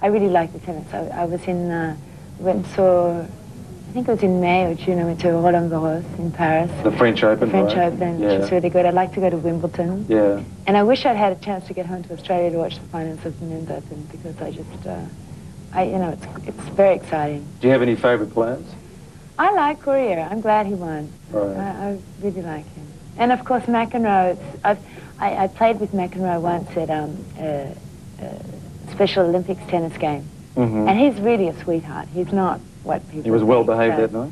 I really like the tennis. I was in, went and saw, I think it was in May or June, I went to Roland Garros in Paris. The French Open, The French right? Open, Yeah. which was really good. I'd like to go to Wimbledon. Yeah. And I wish I'd had a chance to get home to Australia to watch the finals of the Men's Open, because I just, you know, it's very exciting. Do you have any favourite players? I like Courier. I'm glad he won. Right. I really like him. And of course McEnroe. I played with McEnroe once at a Special Olympics tennis game. Mm-hmm. And he's really a sweetheart. He's not what people He was well behaved so. that night?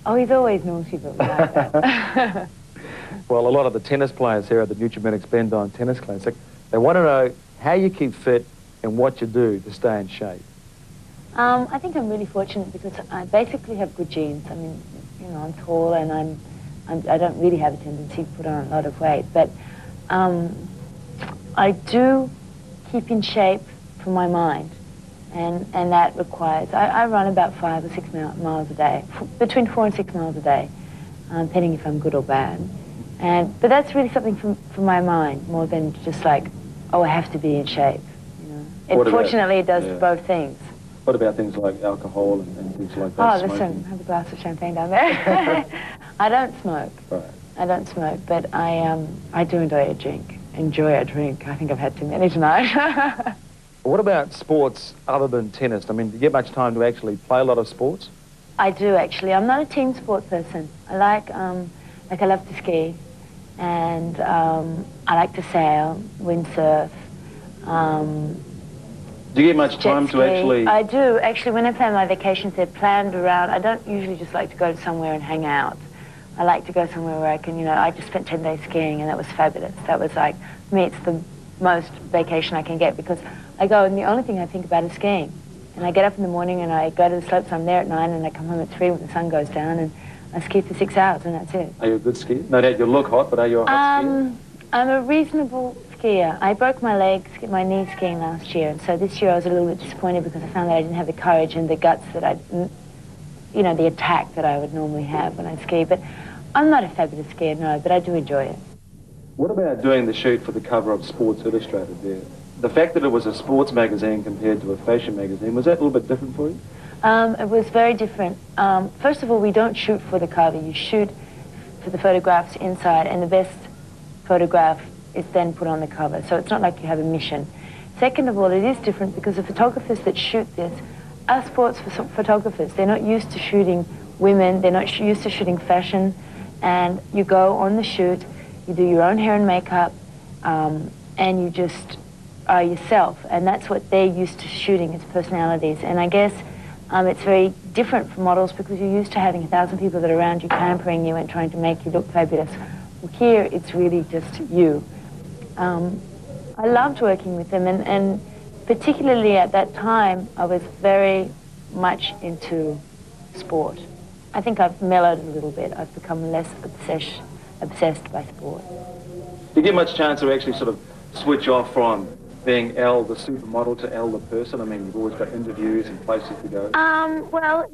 Oh, he's always naughty, but we like that. Well, a lot of the tennis players here at the Nutrimetics Bendine Tennis Classic, they want to know how you keep fit and what you do to stay in shape. I think I'm really fortunate because I basically have good genes. I mean, you know, I'm tall and I don't really have a tendency to put on a lot of weight, but I do keep in shape for my mind, and that requires, I run about 5 or 6 miles a day, between 4 and 6 miles a day, depending if I'm good or bad. But that's really something for my mind, more than just like, oh, I have to be in shape. You know, fortunately, it does both things. What about things like alcohol and things like that? Oh, listen, have a glass of champagne down there. I don't smoke. Right. I don't smoke, but I do enjoy a drink. I think I've had too many tonight. What about sports other than tennis? I mean, do you get much time to actually play a lot of sports? I do, actually. I'm not a team sport person. I like I love to ski, and I like to sail, windsurf. Do you get much time to actually... I do. Actually, when I plan my vacations, they're planned around. I don't usually just like to go somewhere and hang out. I like to go somewhere where I can, you know, I just spent 10 days skiing, and that was fabulous. That was like, for me, it's the most vacation I can get, because I go and the only thing I think about is skiing. And I get up in the morning and I go to the slopes. I'm there at 9 and I come home at 3 when the sun goes down, and I ski for 6 hours and that's it. Are you a good skier? No doubt you look hot, but are you a hot skier? I'm a reasonable skier. I broke my my knee skiing last year, and so this year I was a little bit disappointed because I found that I didn't have the courage and the guts that you know, the attack that I would normally have when I ski. But I'm not a fabulous skier, no, but I do enjoy it. What about doing the shoot for the cover of Sports Illustrated there? The fact that it was a sports magazine compared to a fashion magazine, was that a little bit different for you? It was very different. First of all, we don't shoot for the cover. You shoot for the photographs inside, and the best photograph is then put on the cover. So it's not like you have a mission. Second of all, it is different because the photographers that shoot this are sports photographers. They're not used to shooting women. They're not used to shooting fashion. And you go on the shoot, you do your own hair and makeup, and you just are yourself. And that's what they're used to shooting, is personalities. And I guess it's very different for models because you're used to having 1,000 people that are around you pampering you and trying to make you look fabulous. Well, here it's really just you. I loved working with them, and particularly at that time, I was very much into sport. I think I've mellowed a little bit. I've become less obsessed by sport. Do you get much chance to actually sort of switch off from being Elle, the supermodel, to Elle, the person? I mean, you've always got interviews and places to go. Well,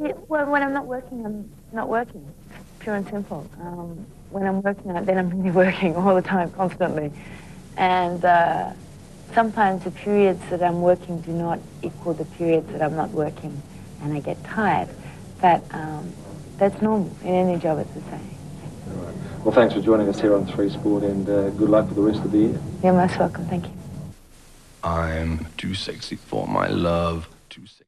when I'm not working, pure and simple. When I'm working, then I'm really working all the time, constantly. And sometimes the periods that I'm working do not equal the periods that I'm not working, and I get tired. But that's normal. In any job, it's the same. All right. Well, thanks for joining us here on 3 Sport, and good luck for the rest of the year. You're most welcome. Thank you. I'm too sexy for my love, too sexy.